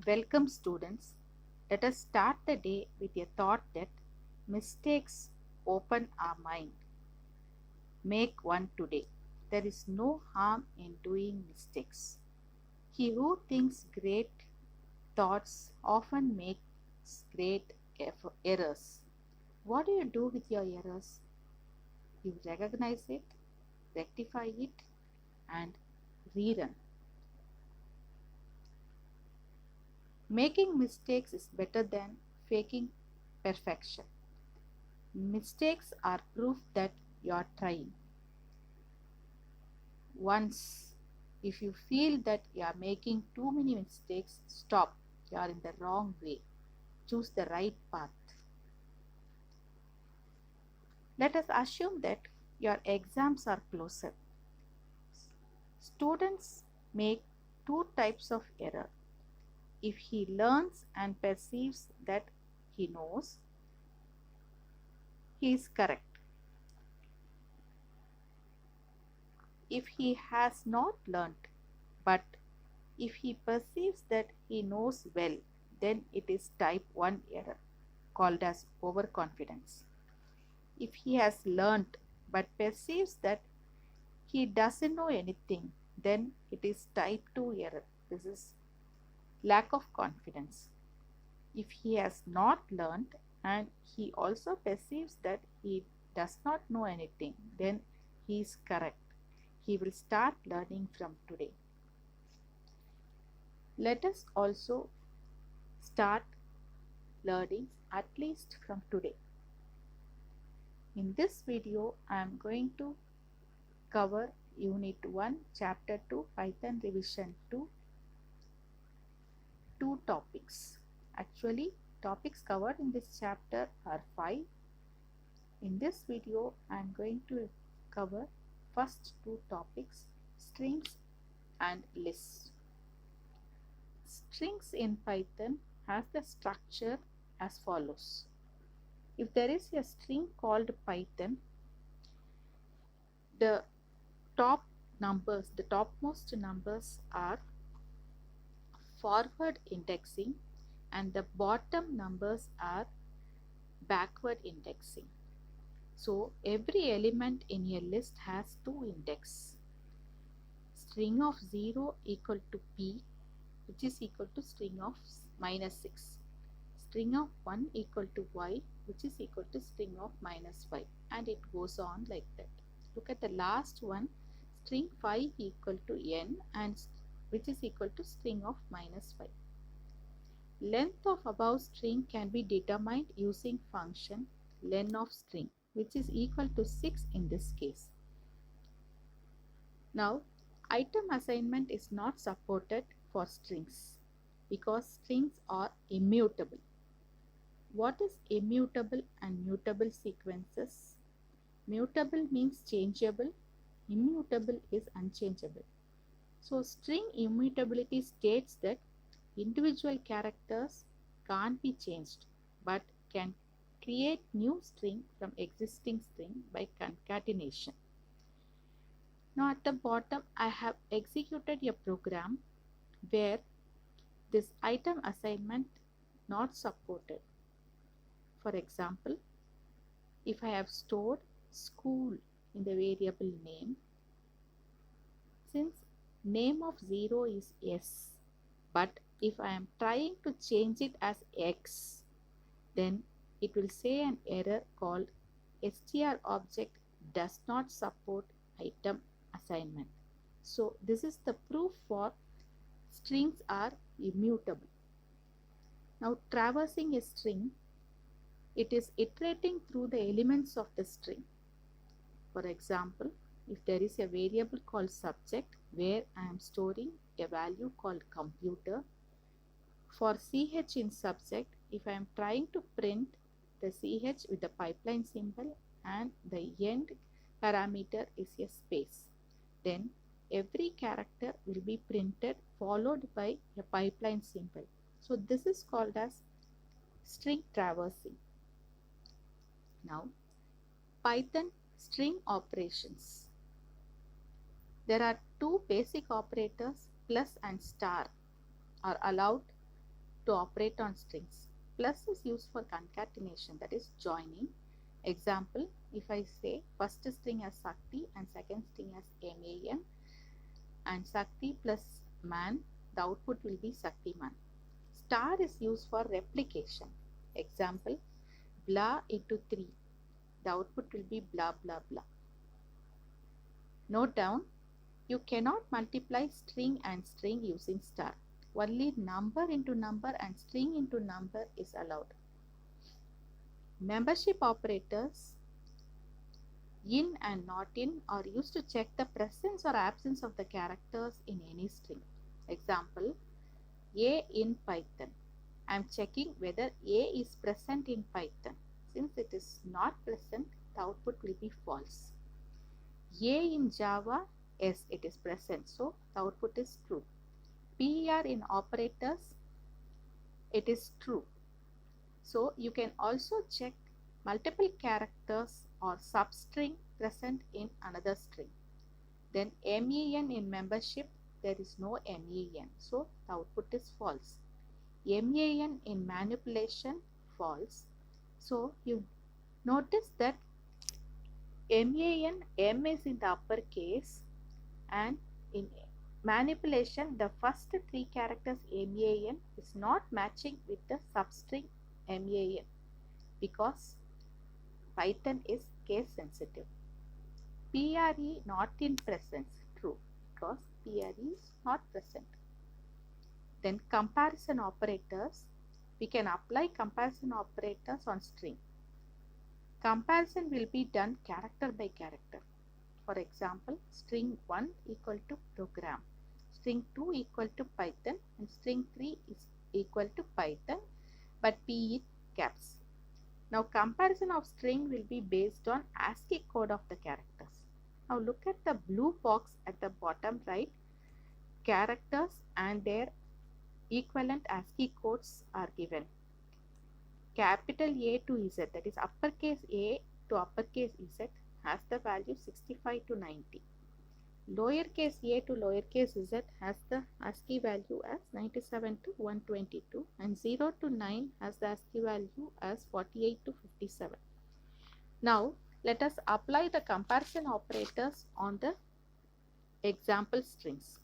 Welcome, students. Let us start the day with a thought that mistakes open our mind. Make one today. There is no harm in doing mistakes. He who thinks great thoughts often makes great errors. What do you do with your errors? You recognize it, rectify it, and rerun. Making mistakes is better than faking perfection. Mistakes are proof that you are trying. Once, if you feel that you are making too many mistakes, stop. You are in the wrong way. Choose the right path. Let us assume that your exams are closer. Students make two types of error. If he learns and perceives that he knows, he is correct. If he has not learnt, but if he perceives that he knows well, then it is type 1 error called as overconfidence. If he has learnt but perceives that he doesn't know anything, then it is type 2 error. This is lack of confidence. If he has not learnt and he also perceives that he does not know anything, then he is correct. He will start learning from today. Let us also start learning at least from today. In this video, I am going to cover Unit 1, Chapter 2, Python Revision 2, two topics. Actually, topics covered in this chapter are 5. In this video, I am going to cover first two topics, strings and lists. Strings in Python has the structure as follows. If there is a string called Python, the topmost numbers are forward indexing and the bottom numbers are backward indexing. So every element in a list has two indexes. String of 0 equal to p, which is equal to string of -6. String of 1 equal to y, which is equal to string of -5, and it goes on like that. Look at the last one, string 5 equal to n, and which is equal to string of -5. Length of above string can be determined using function len of string, which is equal to 6 in this case. Now, item assignment is not supported for strings because strings are immutable. What is immutable and mutable sequences? Mutable means changeable, immutable is unchangeable. So string immutability states that individual characters can't be changed but can create new string from existing string by concatenation. Now at the bottom I have executed a program where this item assignment not supported. For example, if I have stored school in the variable name, since name of 0 is s, but if I am trying to change it as x, then it will say an error called str object does not support item assignment. So this is the proof for strings are immutable. Now traversing a string, it is iterating through the elements of the string. For example, if there is a variable called subject where I am storing a value called computer, for ch in subject, if I am trying to print the ch with the pipeline symbol and the end parameter is a space, then every character will be printed followed by a pipeline symbol. So this is called as string traversing. Now, Python string operations. There are two basic operators, plus and star, are allowed to operate on strings. Plus is used for concatenation, that is joining. Example, if I say first string as Sakti and second string as MAN and Sakti plus man, the output will be Saktiman. Star is used for replication. Example, blah into 3. The output will be blah blah blah. Note down, you cannot multiply string and string using star. Only number into number and string into number is allowed. Membership operators in and not in are used to check the presence or absence of the characters in any string. Example, A in Python. I am checking whether A is present in Python. Since it is not present, the output will be false. A in Java, yes, it is present, so the output is true. PER in operators, it is true. So you can also check multiple characters or substring present in another string. Then MEN in membership, there is no MEN, so the output is false. MAN in manipulation, false. So you notice that MAN, M is in the uppercase, and in manipulation the first three characters MAN is not matching with the substring MAN because Python is case sensitive. PRE not in presence, true, because PRE is not present. Then comparison operators, we can apply comparison operators on string. Comparison will be done character by character. For example, string 1 equal to program, string 2 equal to Python, and string 3 is equal to Python, but P in caps. Now comparison of string will be based on ASCII code of the characters. Now look at the blue box at the bottom right. Characters and their equivalent ASCII codes are given. Capital A to Z, that is uppercase A to uppercase Z, has the value 65 to 90. Lowercase a to lowercase z has the ASCII value as 97 to 122, and 0 to 9 has the ASCII value as 48 to 57. Now let us apply the comparison operators on the example strings.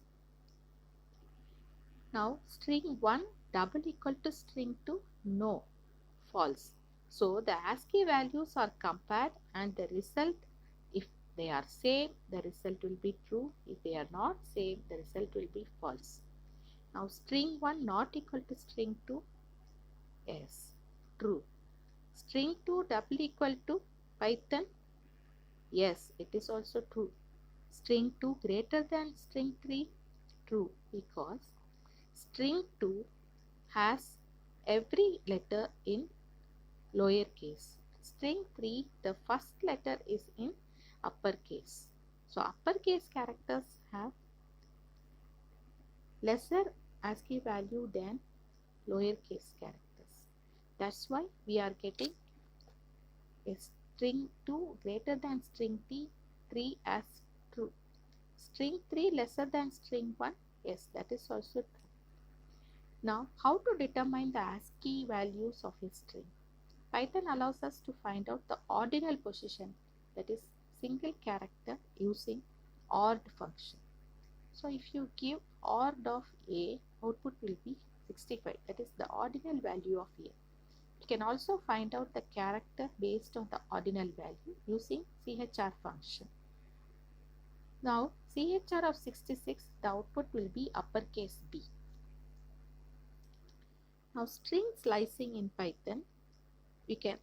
Now string 1 double equal to string 2, no, false. So the ASCII values are compared and the result, if they are same, the result will be true. If they are not same, the result will be false. Now string 1 not equal to string 2, yes, true. String 2 double equal to Python, yes, it is also true. String 2 greater than string 3, true, because string 2 has every letter in lowercase. String 3, the first letter is in uppercase. So uppercase characters have lesser ASCII value than lowercase characters. That's why we are getting a string 2 greater than string 3 as true. String 3 lesser than string 1, yes, that is also true. Now, how to determine the ASCII values of a string? Python allows us to find out the ordinal position, that is single character, using ORD function. So if you give ORD of A, output will be 65, that is the ordinal value of A. You can also find out the character based on the ordinal value using CHR function. Now CHR of 66, the output will be uppercase B. Now string slicing in Python, we can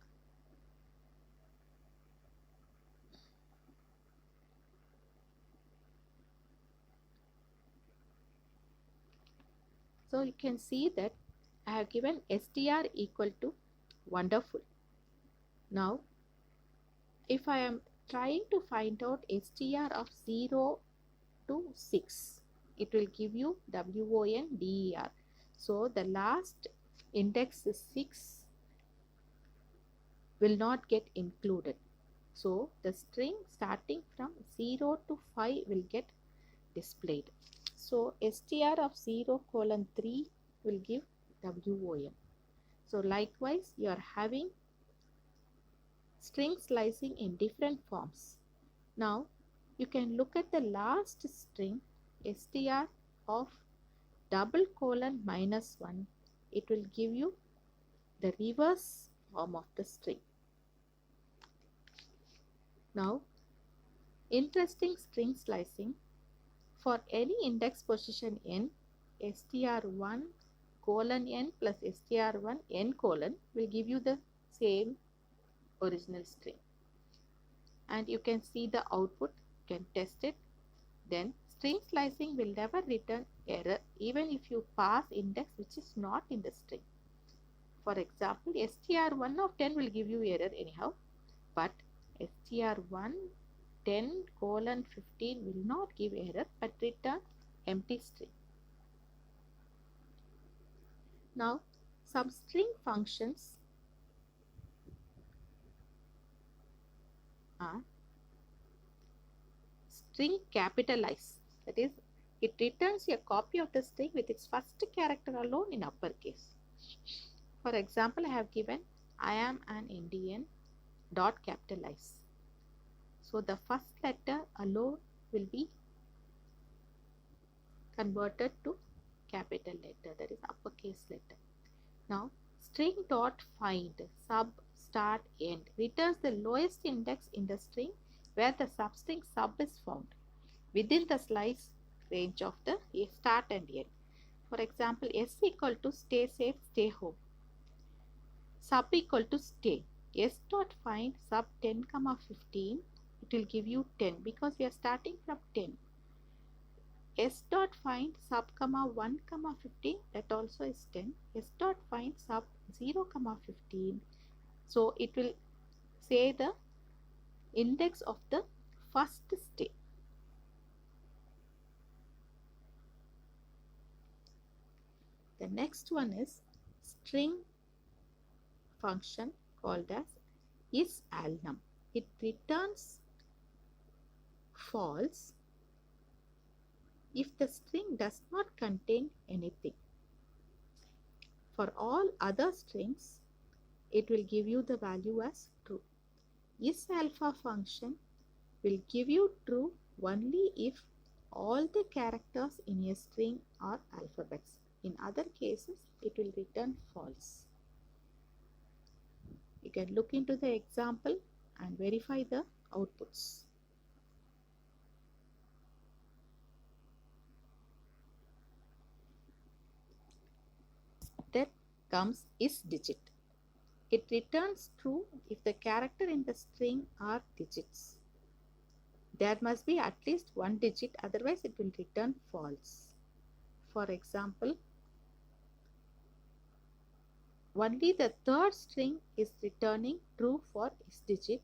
so you can see that I have given str equal to wonderful. Now if I am trying to find out str of 0 to 6, it will give you WONDER. So the last index is 6 will not get included. So the string starting from 0 to 5 will get displayed. So str of 0:3 will give WOM. So likewise, you are having string slicing in different forms. Now, you can look at the last string str of double colon minus 1. It will give you the reverse form of the string. Now, interesting string slicing. For any index position n, str1 colon n plus str1 n colon will give you the same original string. And you can see the output, you can test it. Then string slicing will never return error even if you pass index which is not in the string. For example, str1 of 10 will give you error anyhow, but str1 10 colon 15 will not give error but return empty string. Now, substring functions are string capitalize. That is, it returns a copy of the string with its first character alone in uppercase. For example, I have given I am an Indian dot capitalize. So the first letter alone will be converted to capital letter, that is uppercase letter. Now, string dot find sub start end returns the lowest index in the string where the substring sub is found within the slice range of the start and end. For example, S equal to stay safe, stay home. Sub equal to stay. S dot find sub 10 comma 15. It will give you 10 because we are starting from 10. S dot find sub comma 1 comma 15, that also is 10. S dot find sub 0 comma 15. So it will say the index of the first state. The next one is string function called as isAlnum. It returns false if the string does not contain anything. For all other strings, it will give you the value as true. IsAlpha function will give you true only if all the characters in a string are alphabets. In other cases, it will return false. You can look into the example and verify the outputs. Then comes isDigit. It returns true if the character in the string are digits. There must be at least one digit, otherwise it will return false. For example, only the third string is returning true for isDigit.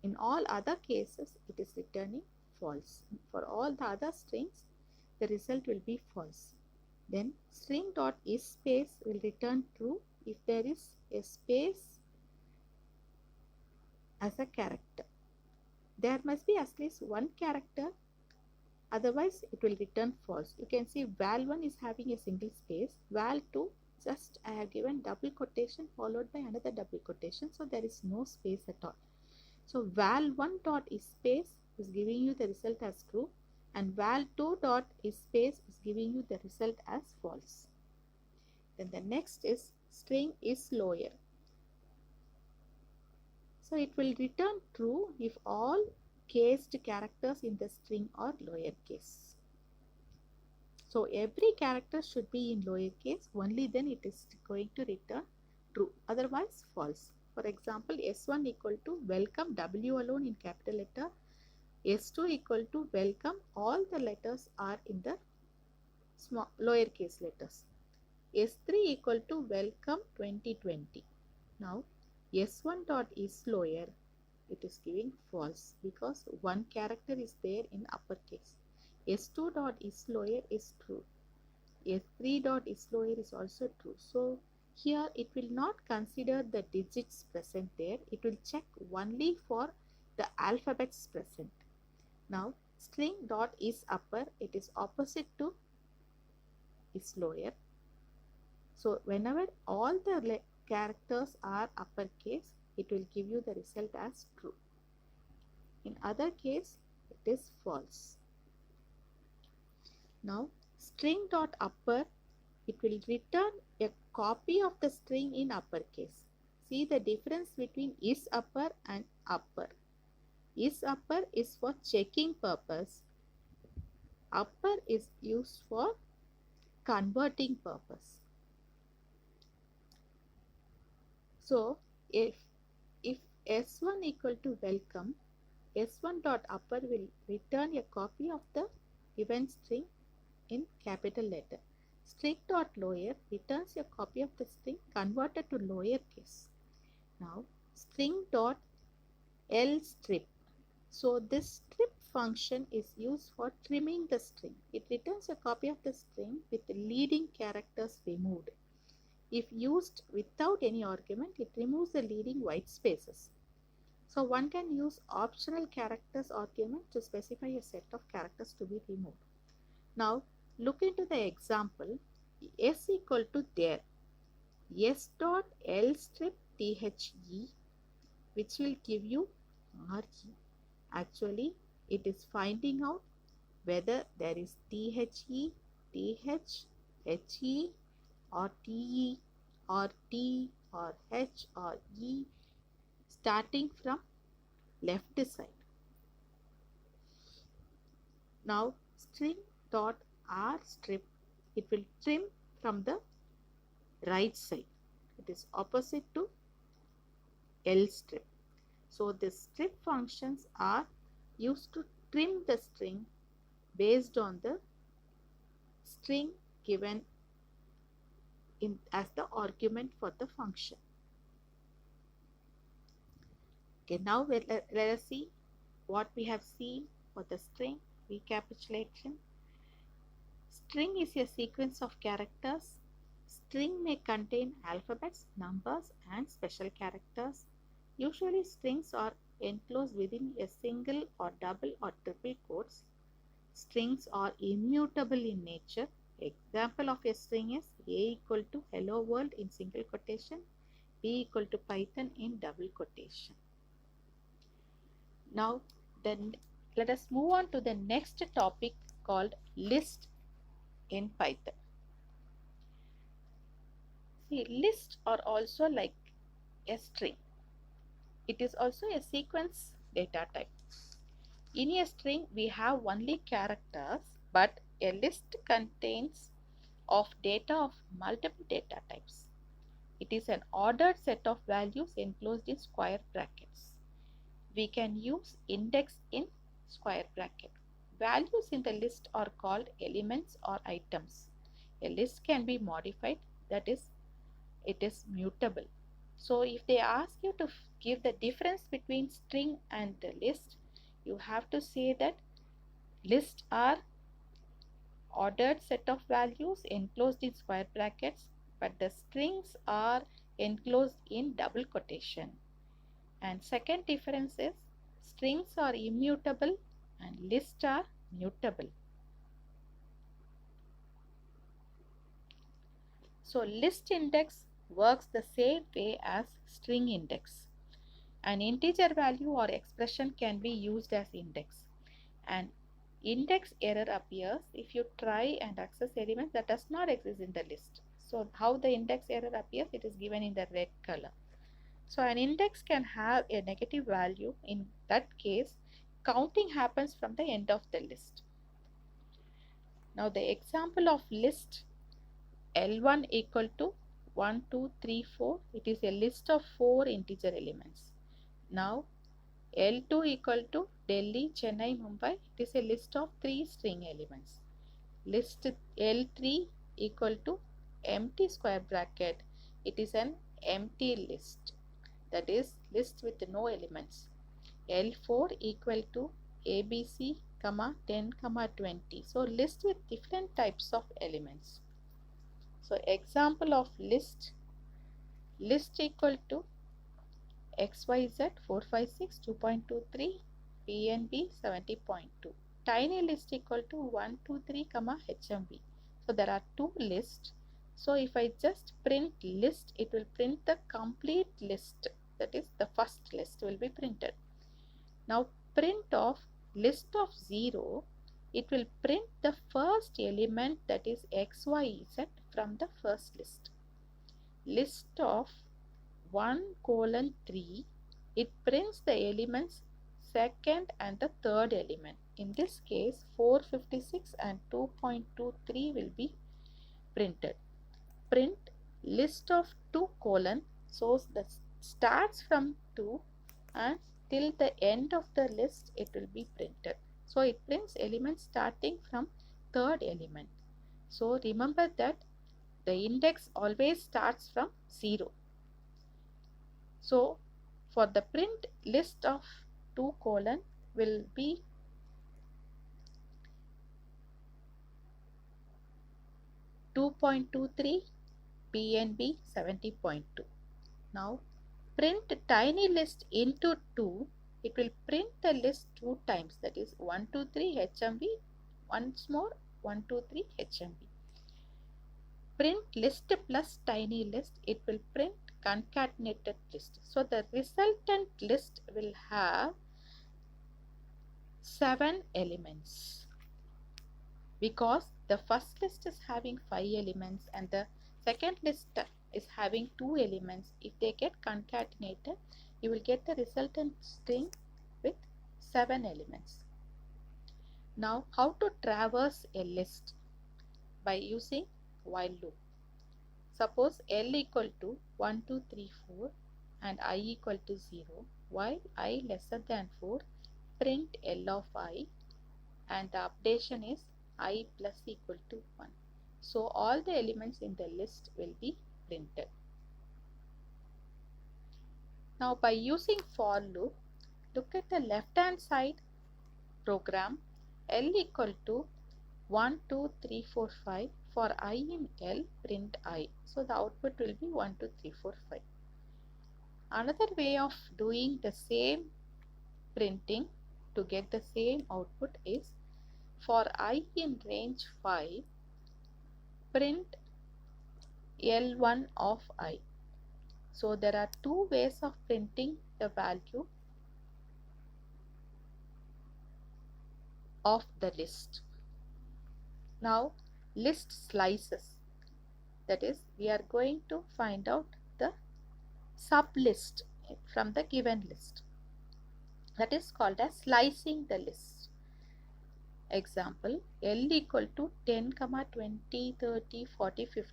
In all other cases, it is returning false. For all the other strings, the result will be false. Then string dot isSpace will return true if there is a space as a character. There must be at least one character, otherwise it will return false. You can see val1 is having a single space, val2 just I have given double quotation followed by another double quotation, so there is no space at all. So val1 dot isSpace is giving you the result as true, and val2 dot isSpace is giving you the result as false. Then the next is string isLawyer. So it will return true if all cased characters in the string are lowercase. So every character should be in lowercase, only then it is going to return true, otherwise false. For example, S1 equal to welcome, W alone in capital letter. S2 equal to welcome, all the letters are in the small lowercase letters. S3 equal to welcome 2020. Now S1 dot isLawyer, it is giving false because one character is there in uppercase. S2 dot isLawyer is true. S3 dot isLawyer is also true. So here it will not consider the digits present there. It will check only for the alphabets present. Now string dot isUpper, it is opposite to isLawyer. So whenever all the characters are uppercase, it will give you the result as true. In other case, it is false. Now string dot upper, it will return a copy of the string in uppercase. See the difference between is upper and upper. Is upper is for checking purpose. Upper is used for converting purpose. So if S1 equal to welcome, S1 dot upper will return a copy of the event string in capital letter. String dot lower returns a copy of the string converted to lower case. Now string dot L strip. So this strip function is used for trimming the string. It returns a copy of the string with the leading characters removed. If used without any argument, it removes the leading white spaces. So one can use optional characters argument to specify a set of characters to be removed. Now look into the example. S equal to there. S dot L strip THE, which will give you RE. Actually, it is finding out whether there is THE, TH, HE or TE or T or H or E starting from left side. Now string dot R strip, it will trim from the right side. It is opposite to L strip. So the strip functions are used to trim the string based on the string given as the argument for the function. Okay, now let us see what we have seen for the string. Recapitulation. String is a sequence of characters. String may contain alphabets, numbers, and special characters. Usually strings are enclosed within a single or double or triple quotes. Strings are immutable in nature. Example of a string is A equal to hello world in single quotation, B equal to Python in double quotation. Now then let us move on to the next topic called list in Python. See, lists are also like a string. It is also a sequence data type. In a string, we have only characters, but a list contains of data of multiple data types. It is an ordered set of values enclosed in square brackets. We can use index in square bracket. Values in the list are called elements or items. A list can be modified, that is, it is mutable. So if they ask you to give the difference between string and the list, you have to say that lists are ordered set of values enclosed in square brackets, but the strings are enclosed in double quotation. And second difference is strings are immutable and lists are mutable. So list index works the same way as string index. An integer value or expression can be used as index. An index error appears if you try and access elements that does not exist in the list. So how the index error appears, it is given in the red color. So an index can have a negative value. In that case, counting happens from the end of the list. Now the example of list L1 equal to 1, 2, 3, 4. It is a list of 4 integer elements. Now L2 equal to Delhi, Chennai, Mumbai. It is a list of 3 string elements. List L3 equal to empty square bracket. It is an empty list. That is list with no elements. L4 equal to ABC, 10, 20. So list with different types of elements. So example of list equal to XYZ 456 2.23 PNB 70.2. Tiny list equal to 123, HMB. So there are two lists. So if I just print list, it will print the complete list. That is, the first list will be printed. Now print of list of 0, it will print the first element, that is XYZ, from the first list. List of 1:3, it prints the elements second and the third element. In this case 456 and 2.23 will be printed. Print list of 2 colon, so that starts from 2 and till the end of the list it will be printed. So it prints elements starting from third element. So remember that the index always starts from 0. So for the print list of 2 colon will be (2.23) PNB 70.2. Now print tiny list into 2, it will print the list 2 times, that is 123 HMB, once more 123 HMB. Print list plus tiny list, it will print concatenated list. So the resultant list will have 7 elements, because the first list is having 5 elements and the second list is having 2 elements. If they get concatenated, you will get the resultant string with 7 elements. Now how to traverse a list? By using while loop. Suppose L equal to 1, 2, 3, 4 and I equal to 0. While I lesser than 4, print L of I, and the updation is I plus equal to 1. So all the elements in the list will be printed. Now by using for loop, look at the left hand side program. L equal to 1, 2, 3, 4, 5. For I in L, print I. So the output will be 1, 2, 3, 4, 5. Another way of doing the same printing to get the same output is, for I in range 5, print L1 of I. So there are 2 ways of printing the value of the list. Now list slices, that is, we are going to find out the sublist from the given list. That is called as slicing the list. Example, L equal to 10, 20, 30, 40, 50.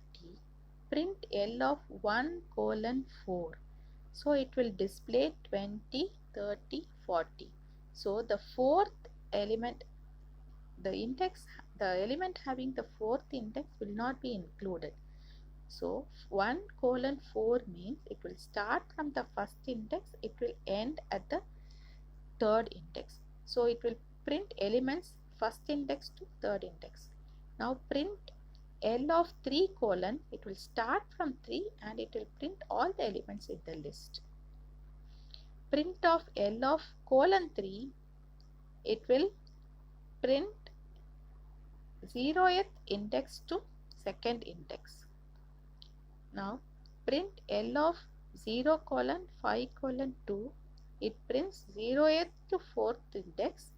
Print L of 1 colon 4. So it will display 20, 30, 40. So the fourth element, the element having the fourth index will not be included. So 1 colon 4 means it will start from the first index, it will end at the third index. So it will print elements first index to third index. Now print L of 3 colon, it will start from 3 and it will print all the elements in the list. Print of L of colon 3, it will print 0th index to second index. Now print L of 0 colon 5 colon 2, it prints 0th to 4th index,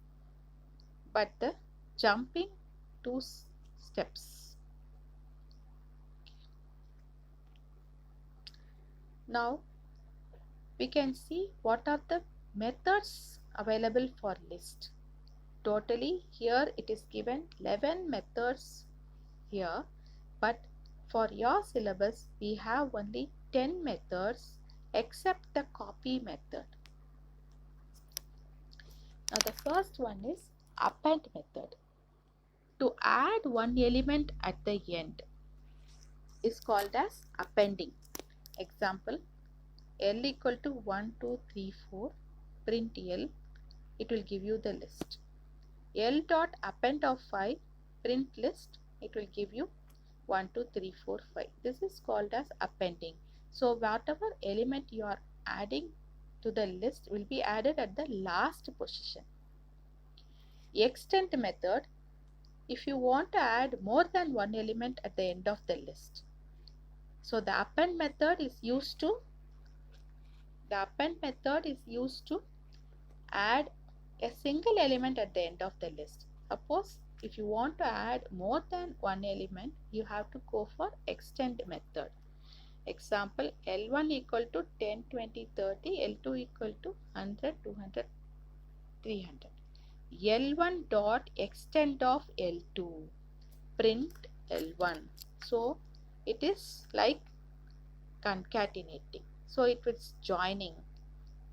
but the jumping 2 steps. Now we can see what are the methods available for list. Totally here it is given 11 methods here, but for your syllabus we have only 10 methods except the copy method. Now the first one is append method. To add one element at the end is called as appending. Example, L equal to 1, 2, 3, 4, print L, it will give you the list. L dot append of 5, print list, it will give you 1, 2, 3, 4, 5. This is called as appending. So whatever element you are adding to the list will be added at the last position. Extend method, if you want to add more than one element at the end of the list. So the append method is used to add a single element at the end of the list. Suppose if you want to add more than one element, you have to go for extend method. Example, L1 equal to 10, 20, 30, L2 equal to 100, 200, 300. L1 dot extend of L2, print L1. So it is like concatenating. So it is joining,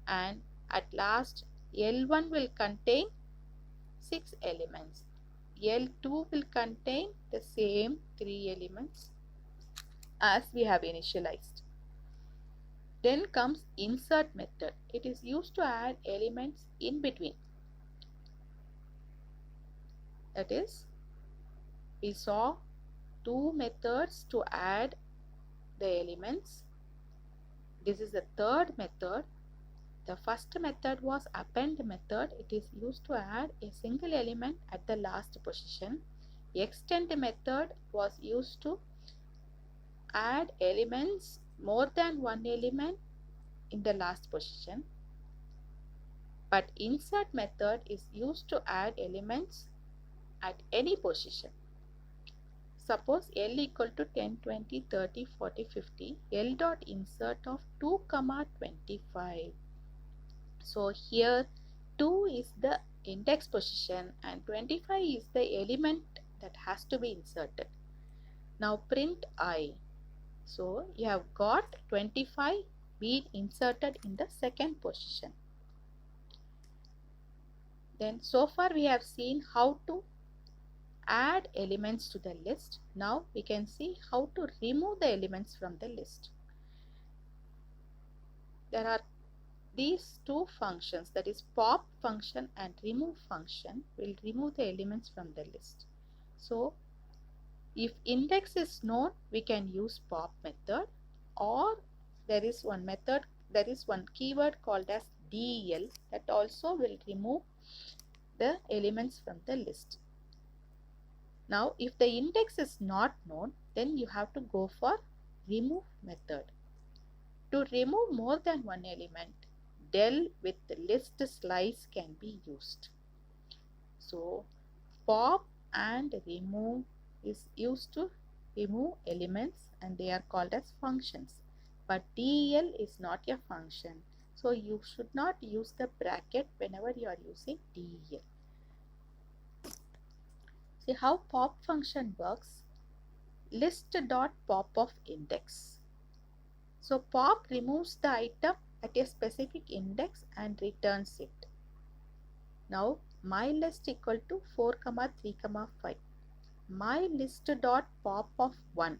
and at last L1 will contain 6 elements. L2 will contain the same 3 elements as we have initialized. Then comes insert method. It is used to add elements in between. That is, we saw 2 methods to add the elements. This is the third method. The first method was append method. It is used to add a single element at the last position. Extend method was used to add elements, more than one element in the last position. But insert method is used to add elements at any position. Suppose L equal to 10, 20, 30, 40, 50. L dot insert of 2, 25. So here 2 is the index position and 25 is the element that has to be inserted. Now print I. So you have got 25 being inserted in the second position. Then so far we have seen how to add elements to the list. Now we can see how to remove the elements from the list. There are these two functions, that is pop function and remove function, will remove the elements from the list. So if index is known, we can use pop method, or there is one keyword called as del that also will remove the elements from the list. Now if the index is not known, then you have to go for remove method. To remove more than one element, del with the list slice can be used. So pop and remove is used to remove elements and they are called as functions. But del is not a function. So you should not use the bracket whenever you are using del. See how pop function works. List.pop of index. So pop removes the item at a specific index and returns it. Now my list equal to 4, 3, 5. My list dot pop of 1.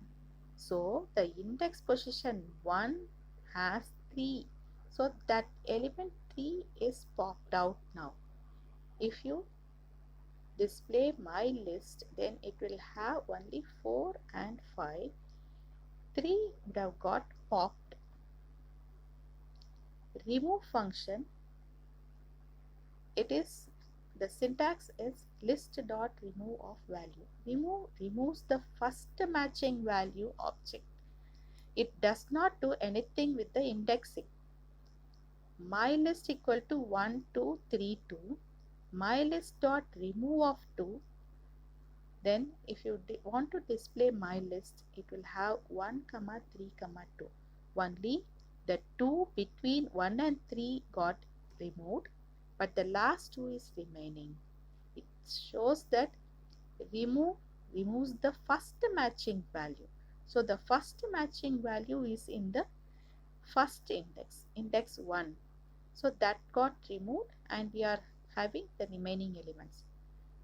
So the index position 1 has 3. So that element 3 is popped out now. If you display my list, then it will have only 4 and 5. 3 would have got popped. Remove function, the syntax is list.remove of value. Remove removes the first matching value object. It does not do anything with the indexing. My list equal to 1, 2, 3, 2. My list dot remove of 2. Then if you want to display my list, it will have 1, 3, 2. Only the 2 between 1 and 3 got removed, but the last 2 is remaining. It shows that remove removes the first matching value. So the first matching value is in the first index 1. So that got removed and we are having the remaining elements.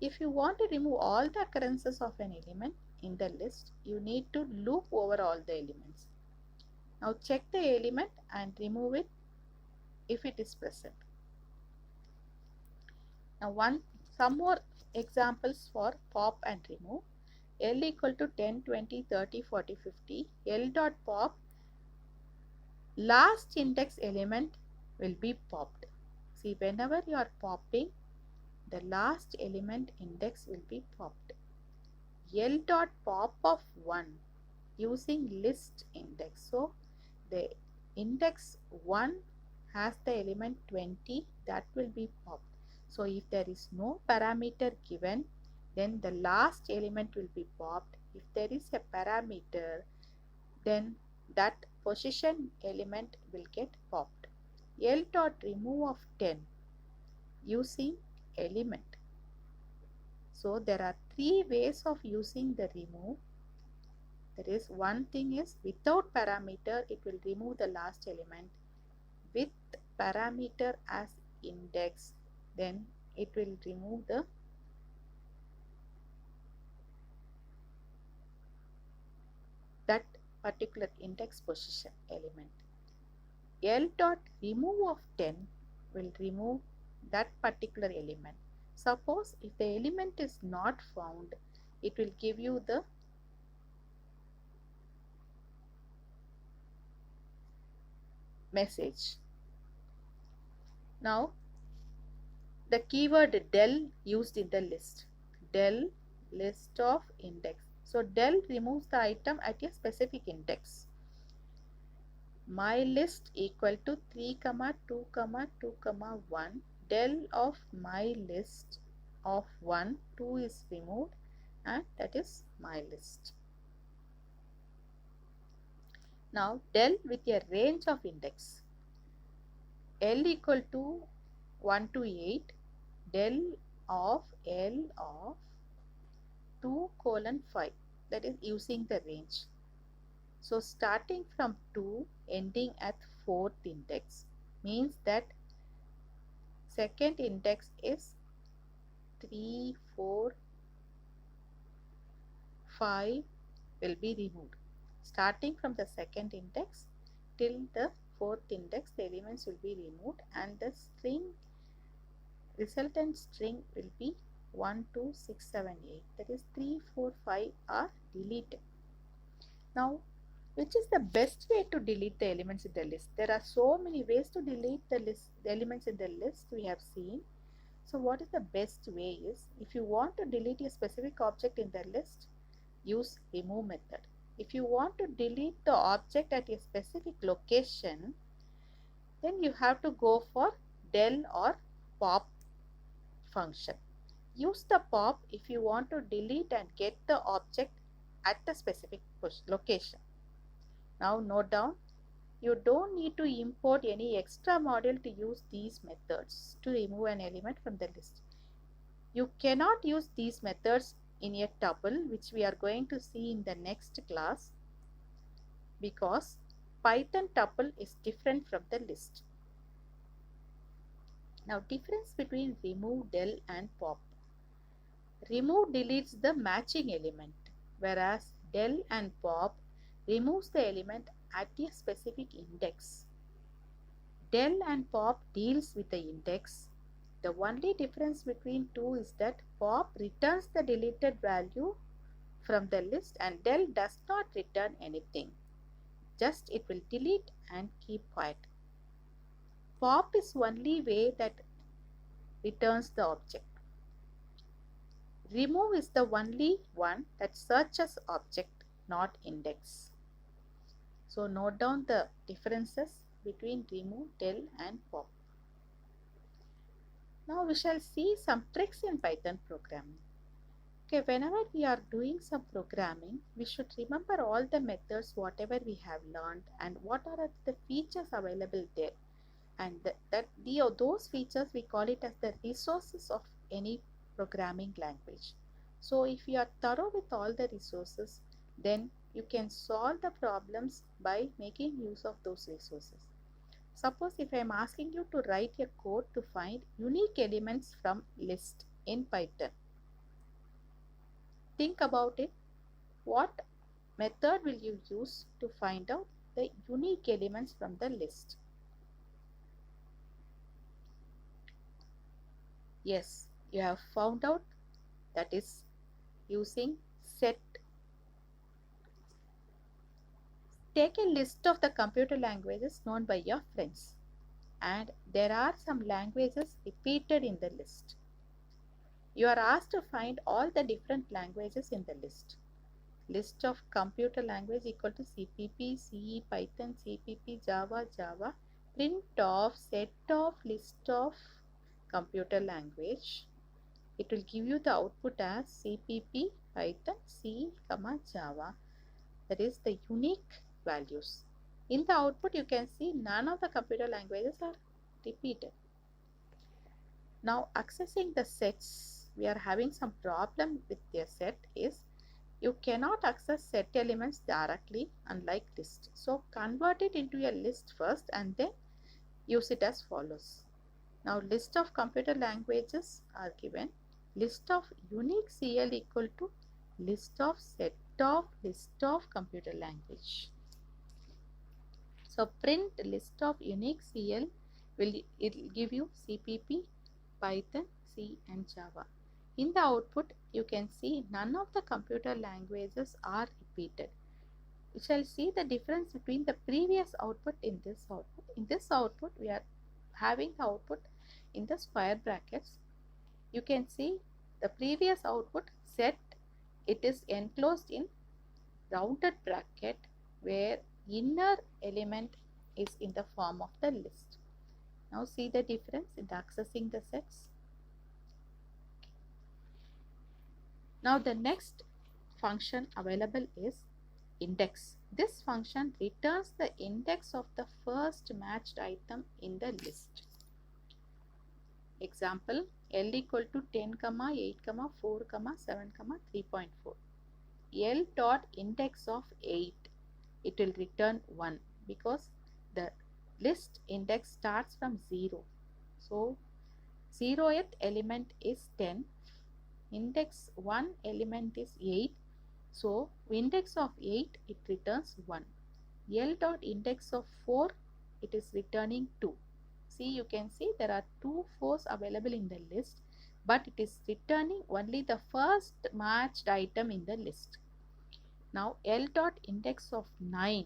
If you want to remove all the occurrences of an element in the list, you need to loop over all the elements. Now check the element and remove it if it is present. Now some more examples for pop and remove. L equal to 10, 20, 30, 40, 50. L dot pop, last index element will be popped. See, whenever you are popping, the last element index will be popped. L dot pop of 1. using list index. So the index 1 has the element 20, that will be popped. So if there is no parameter given, then the last element will be popped. If there is a parameter, then that position element will get popped. L dot remove of 10 using element. So there are three ways of using the remove. There is one thing is without parameter, it will remove the last element. With parameter as index, then it will remove the that particular index position element. L dot remove of 10 will remove that particular element. Suppose if the element is not found, it will give you the message. Now the keyword del used in the list. Del list of index. So del removes the item at a specific index. My list equal to 3, 2, 2, 1. Del of my list of 1, 2 is removed, and that is my list. Now del with a range of index. L equal to 1 to 8. Del of L of 2 colon 5, that is using the range. So starting from 2 ending at 4th index means that second index is 3, 4, 5 will be removed. Starting from the second index till the 4th index, the elements will be removed and the string resultant string will be 1, 2, 6, 7, 8. That is 3, 4, 5 are deleted. Now, which is the best way to delete the elements in the list? There are so many ways to delete the elements in the list we have seen. So what is the best way is, if you want to delete a specific object in the list, use remove method. If you want to delete the object at a specific location, then you have to go for del or pop function. Use the pop if you want to delete and get the object at the specific location. Now note down, you don't need to import any extra module to use these methods to remove an element from the list. You cannot use these methods in a tuple, which we are going to see in the next class, because Python tuple is different from the list. Now difference between remove, del and pop. Remove deletes the matching element, whereas del and pop removes the element at a specific index. Del and pop deals with the index. The only difference between two is that pop returns the deleted value from the list and del does not return anything. Just it will delete and keep quiet. Pop is only way that returns the object. Remove is the only one that searches object, not index. So note down the differences between remove, del and pop. Now we shall see some tricks in Python programming. Okay, whenever we are doing some programming, we should remember all the methods, whatever we have learned, and what are the features available there. And those features we call it as the resources of any programming language. So if you are thorough with all the resources, then you can solve the problems by making use of those resources. Suppose if I am asking you to write a code to find unique elements from list in Python. Think about it. What method will you use to find out the unique elements from the list? Yes, you have found out, that is using set. Take a list of the computer languages known by your friends, and there are some languages repeated in the list. You are asked to find all the different languages in the list. list of computer language equal to CPP, C, Python, CPP, Java, Java. Print of set of list of computer language. It will give you the output as CPP, Python, C, Java. That is the unique values. In the output you can see none of the computer languages are repeated. Now accessing the sets, we are having some problem with the set is you cannot access set elements directly unlike list. So convert it into a list first and then use it as follows. Now list of computer languages are given. List of unique CL equal to list of set of list of computer language. So print list of unique CL will give you CPP, Python, C and Java. In the output you can see none of the computer languages are repeated. We shall see the difference between the previous output in this output. In this output we are having the output in the square brackets. You can see the previous output set, it is enclosed in rounded bracket where inner element is in the form of the list. Now see the difference in the accessing the sets. Now the next function available is index. This function returns the index of the first matched item in the list. Example, L equal to 10, 8, 4, 7, 3.4. L dot index of 8, it will return 1 because the list index starts from 0. So 0th element is 10, index 1 element is 8. So index of 8, it returns 1. L dot index of 4, it is returning 2. See, you can see there are 2 4s available in the list, but it is returning only the first matched item in the list. Now L dot index of 9,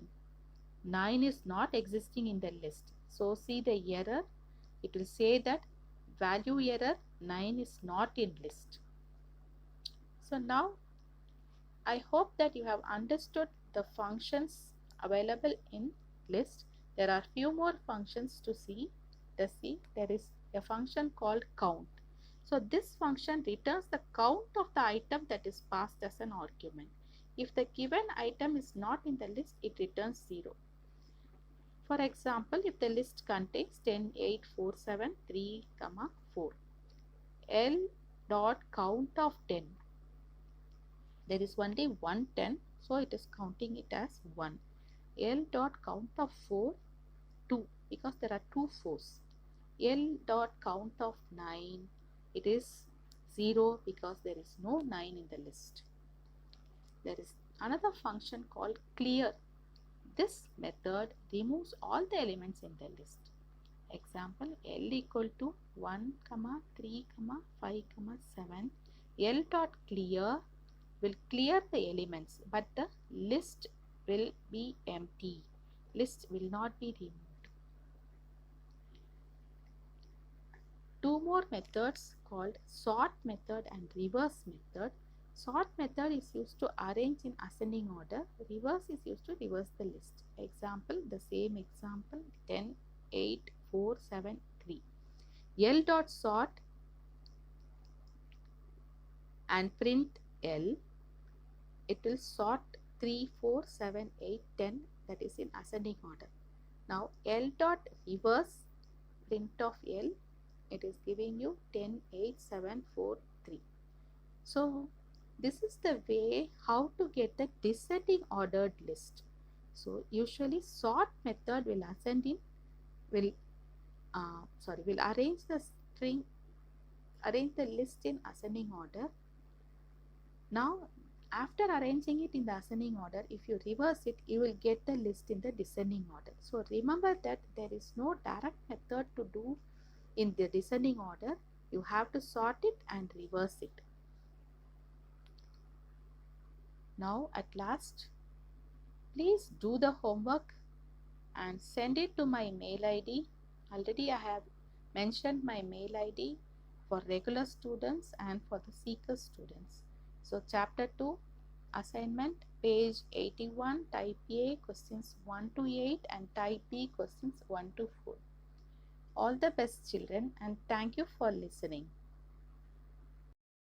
9 is not existing in the list. So see the error, it will say that value error 9 is not in list. So now I hope that you have understood the functions available in list. There are few more functions to see. There is a function called count. So this function returns the count of the item that is passed as an argument. If the given item is not in the list, it returns 0. For example, if the list contains 10, 8, 4, 7, 3, 4, L dot count of 10, there is only one 10, so it is counting it as 1. L dot count of 4, 2, because there are 2 4s. L dot count of 9, it is 0 because there is no 9 in the list. There is another function called clear. This method removes all the elements in the list. Example, L equal to 1, 3, 5, 7. L dot clear will clear the elements, but the list will be empty. List will not be removed. Two more methods called sort method and reverse method. Sort method is used to arrange in ascending order. Reverse is used to reverse the list. Example, the same example, 10, 8, 4, 7, 3. L dot sort and print L. It will sort 3, 4, 7, 8, 10, that is in ascending order. Now L dot reverse, print of L, it is giving you 10, 8, 7, 4, 3. So this is the way how to get the descending ordered list. So usually sort method will ascend in, will arrange the list in ascending order. Now after arranging it in the ascending order, if you reverse it, you will get the list in the descending order. So remember that there is no direct method to do in the descending order. You have to sort it and reverse it. Now at last, please do the homework and send it to my mail ID. Already I have mentioned my mail ID for regular students and for the seeker students. So chapter 2, assignment page 81, type A questions 1 to 8 and type B questions 1 to 4. All the best children, and thank you for listening.